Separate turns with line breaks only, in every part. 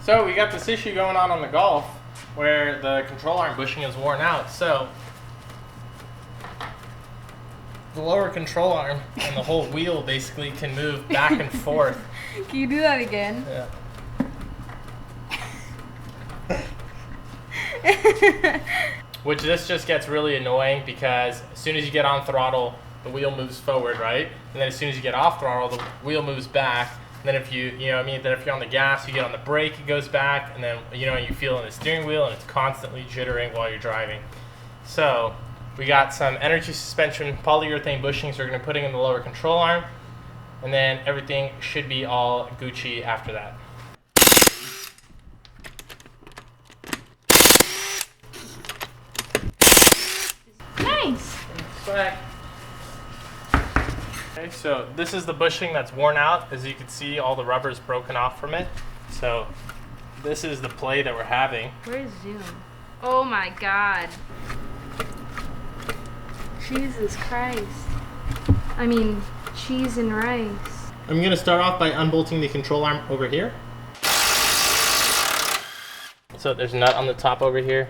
So we got this issue going on the Golf where the control arm bushing is worn out. So the lower control arm and the whole wheel basically can move back and forth.
Can you do that again?
Yeah. Which this just gets really annoying because as soon as you get on throttle, the wheel moves forward, right? And then as soon as you get off throttle, the wheel moves back. And then if you know what I mean, then if you're on the gas, you get on the brake, it goes back, and then you feel in the steering wheel and it's constantly jittering while you're driving. So we got some energy suspension polyurethane bushings we're gonna put in the lower control arm, and then everything should be all Gucci after that.
Nice.
Swag. Okay, so this is the bushing that's worn out. As you can see, all the rubber's broken off from it. So this is the play that we're having.
Where's Zoom? Oh my God. Jesus Christ. I mean, cheese and rice.
I'm gonna start off by unbolting the control arm over here. So there's a nut on the top over here.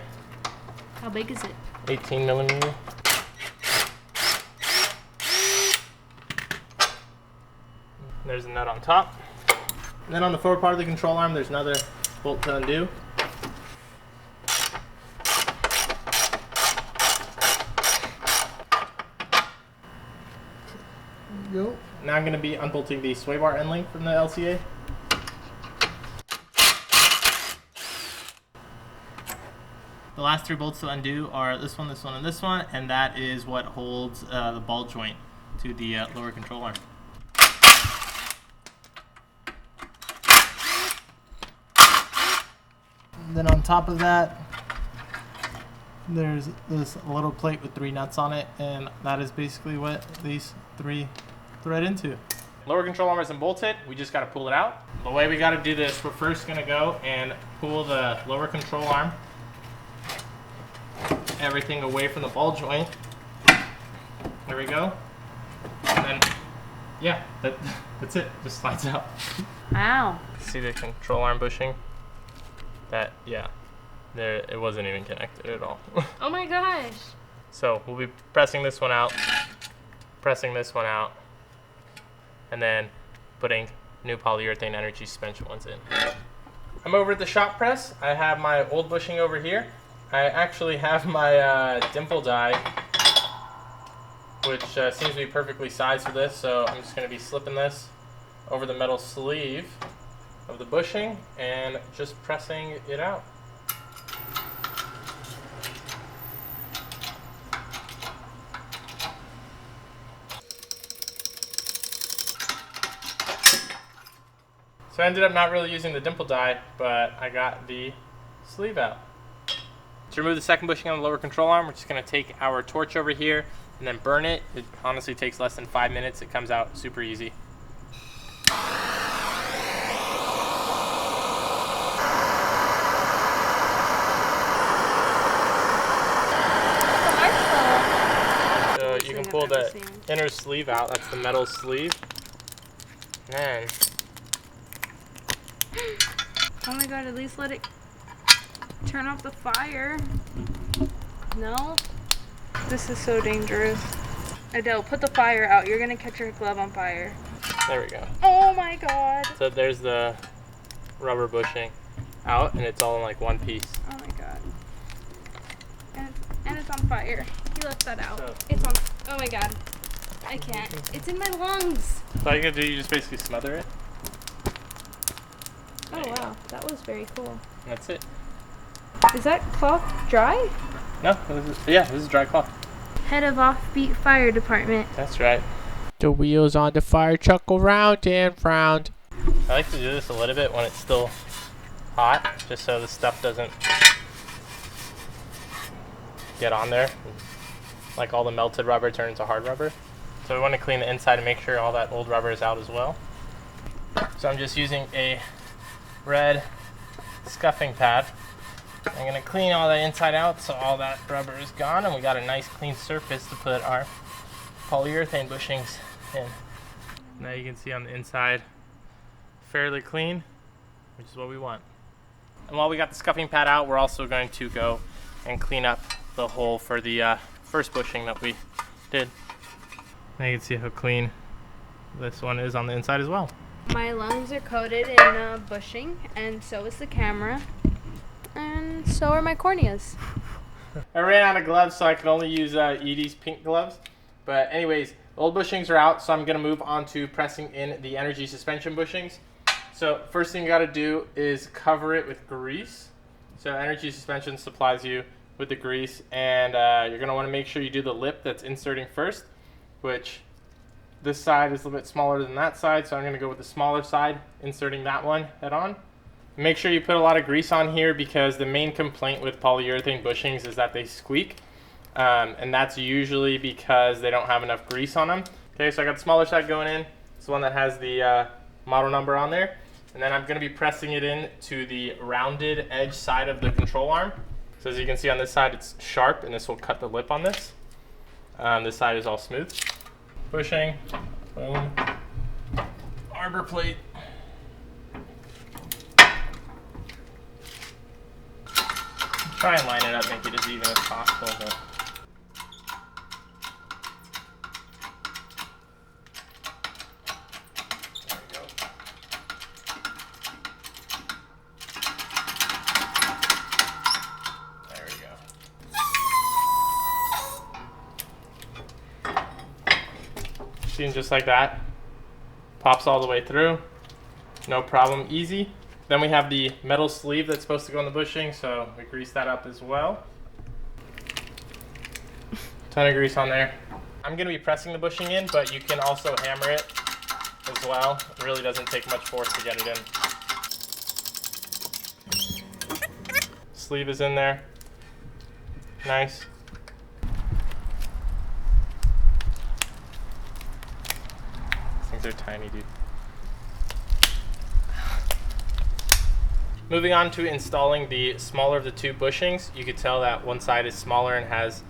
How big is it?
18 millimeter. There's a nut on top. And then on the forward part of the control arm, there's another bolt to undo. Go. Now I'm going to be unbolting the sway bar end link from the LCA. The last three bolts to undo are this one, and this one, and that is what holds the ball joint to the lower control arm. And then on top of that, there's this little plate with 3 nuts on it, and that is basically what these 3 thread into. Lower control arm isn't bolted, we just got to pull it out. The way we got to do this, we're first going to go and pull the lower control arm, everything away from the ball joint. There we go. And then, yeah, that's it. Just slides out.
Wow.
See the control arm bushing? That, yeah, there, it wasn't even connected at all.
Oh my gosh.
So we'll be pressing this one out, and then putting new polyurethane energy suspension ones in. I'm over at the shop press. I have my old bushing over here. I actually have my dimple die, which seems to be perfectly sized for this, so I'm just going to be slipping this over the metal sleeve of the bushing and just pressing it out. So I ended up not really using the dimple die, but I got the sleeve out. To remove the second bushing on the lower control arm, we're just going to take our torch over here and then burn it. It honestly takes less than 5 minutes. It comes out super easy. So you can pull the inner sleeve out. That's the metal sleeve. And then,
oh my God, at least let it turn off the fire. No? This is so dangerous. Adele, put the fire out. You're gonna catch your glove on fire.
There we go.
Oh my God.
So there's the rubber bushing out, and it's all in like one piece.
Oh my God. And it's on fire. He left that out.
So,
It's on. Oh my God. I can't. It's in my lungs.
so all you gotta do, you just basically smother it.
Oh wow, that was very cool.
And that's it.
Is that cloth dry?
No, this is dry cloth.
Head of Offbeat Fire Department.
That's right. The wheels on the fire truck go round and round. I like to do this a little bit when it's still hot, just so the stuff doesn't get on there. Like all the melted rubber turns to hard rubber. So we want to clean the inside and make sure all that old rubber is out as well. So I'm just using a red scuffing pad. I'm going to clean all the inside out so all that rubber is gone, and we got a nice clean surface to put our polyurethane bushings in. Now you can see on the inside fairly clean, which is what we want. And while we got the scuffing pad out, we're also going to go and clean up the hole for the first bushing that we did. Now you can see how clean this one is on the inside as well.
My lungs are coated in bushing, and so is the camera, and so are my corneas.
I ran out of gloves, so I could only use Edie's pink gloves. But anyways, the old bushings are out, so I'm gonna move on to pressing in the energy suspension bushings. So first thing you gotta do is cover it with grease. So energy suspension supplies you with the grease, and you're gonna wanna make sure you do the lip that's inserting first, which this side is a little bit smaller than that side, so I'm gonna go with the smaller side, inserting that one head on. Make sure you put a lot of grease on here because the main complaint with polyurethane bushings is that they squeak. And that's usually because they don't have enough grease on them. Okay, so I got the smaller side going in. It's the one that has the model number on there. And then I'm gonna be pressing it in to the rounded edge side of the control arm. So as you can see on this side, it's sharp, and this will cut the lip on this. This side is all smooth. Bushing, boom, arbor plate. Try and line it up, make it as even as possible. But there we go. There we go. See, just like that. Pops all the way through. No problem, easy. Then we have the metal sleeve that's supposed to go in the bushing, so we grease that up as well. Ton of grease on there. I'm gonna be pressing the bushing in, but you can also hammer it as well. It really doesn't take much force to get it in. Sleeve is in there. Nice. These things are tiny, dude. Moving on to installing the smaller of the two bushings. You could tell that one side is smaller and has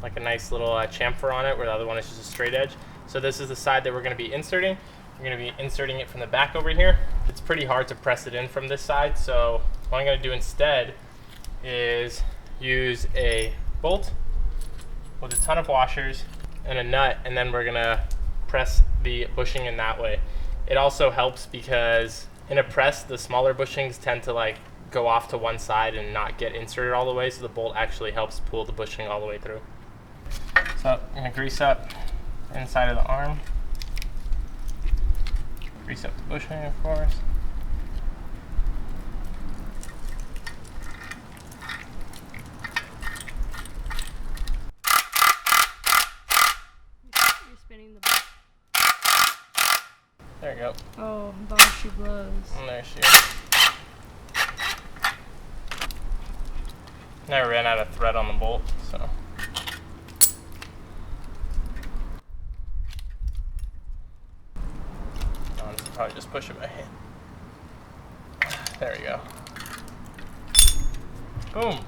like a nice little chamfer on it, where the other one is just a straight edge. So this is the side that we're going to be inserting. We're going to be inserting it from the back over here. It's pretty hard to press it in from this side, so what I'm going to do instead is use a bolt with a ton of washers and a nut, and then we're going to press the bushing in that way. It also helps because in a press, the smaller bushings tend to like go off to one side and not get inserted all the way, so the bolt actually helps pull the bushing all the way through. So I'm gonna grease up the inside of the arm. Grease up the bushing, of course.
You're spinning the bolt.
There you go.
Oh, gosh, she blows.
And there she is. Now I ran out of thread on the bolt, so. I'll probably just push it by hand. There we go. Boom.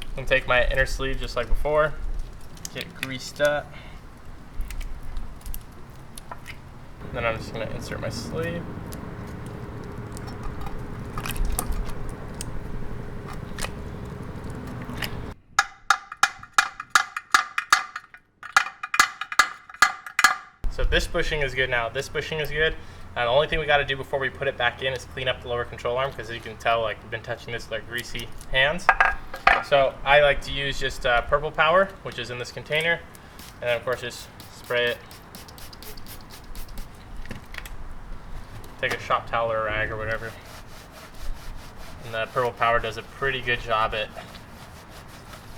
I'm gonna take my inner sleeve just like before, get greased up. Then I'm just going to insert my sleeve. So this bushing is good now. This bushing is good. The only thing we got to do before we put it back in is clean up the lower control arm, because as you can tell, like, we've been touching this with our greasy hands. So I like to use just purple power, which is in this container, and then of course just spray it. Take a shop towel or a rag or whatever. And the purple power does a pretty good job at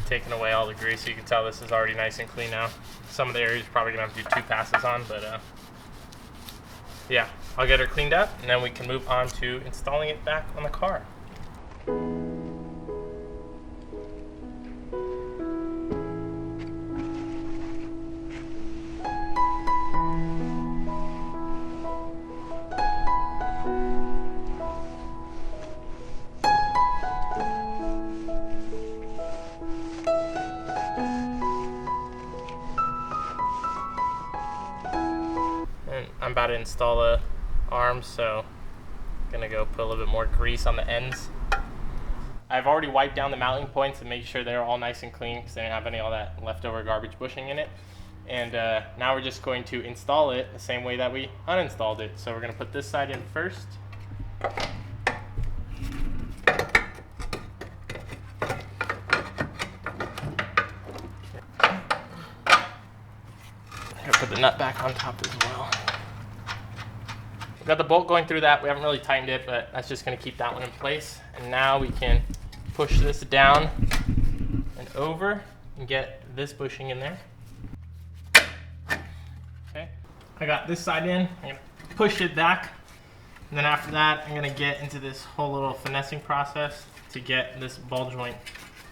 taking away all the grease. So you can tell this is already nice and clean now. Some of the areas you're probably gonna have to do 2 passes on, but yeah, I'll get her cleaned up and then we can move on to installing it back on the car. I'm about to install the arms, so I'm gonna go put a little bit more grease on the ends. I've already wiped down the mounting points and make sure they're all nice and clean because they didn't have any all that leftover garbage bushing in it. And now we're just going to install it the same way that we uninstalled it. So we're gonna put this side in first. Put the nut back on top as well. We've got the bolt going through that. We haven't really tightened it, but that's just going to keep that one in place. And now we can push this down and over and get this bushing in there. Okay, I got this side in. I'm going to push it back. And then after that, I'm going to get into this whole little finessing process to get this ball joint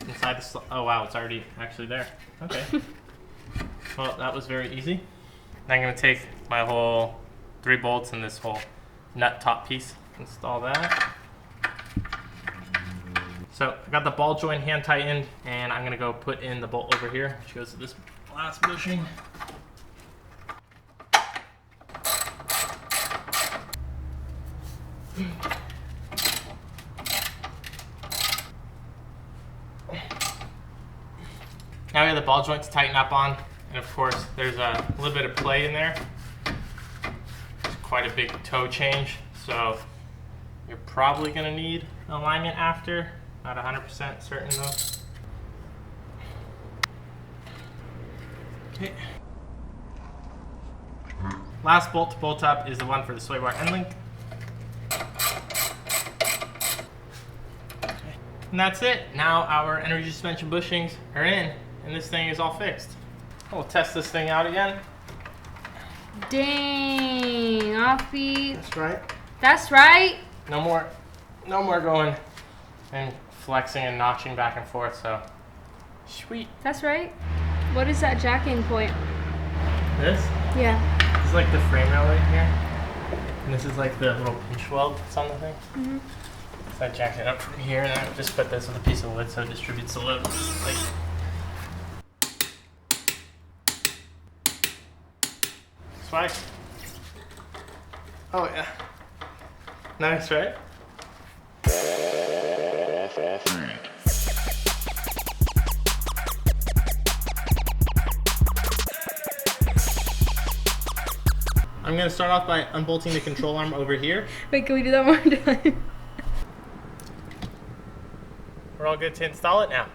inside the oh wow, it's already actually there. Okay. Well, that was very easy. Now I'm going to take my whole 3 bolts and this whole nut top piece, install that. So I got the ball joint hand tightened, and I'm going to go put in the bolt over here, which goes to this last bushing. Now we have the ball joint to tighten up on. And of course, there's a little bit of play in there. It's quite a big toe change, so you're probably going to need alignment after. Not 100% certain though. Okay. Last bolt to bolt up is the one for the sway bar end link. Okay. And that's it. Now our energy suspension bushings are in, and this thing is all fixed. We'll test this thing out again.
Dang, offbeat.
That's right.
That's right.
No more going and flexing and notching back and forth, so sweet.
That's right. What is that jacking point?
This?
Yeah.
This is like the frame rail right here. And this is like the little pinch weld that's on the thing.
Mm-hmm.
So I jack it up from here, and I just put this with a piece of wood so it distributes the load. Like, swag. Oh yeah. Nice, right? I'm gonna start off by unbolting the control arm over here.
Wait, can we do that one more time?
We're all good to install it now.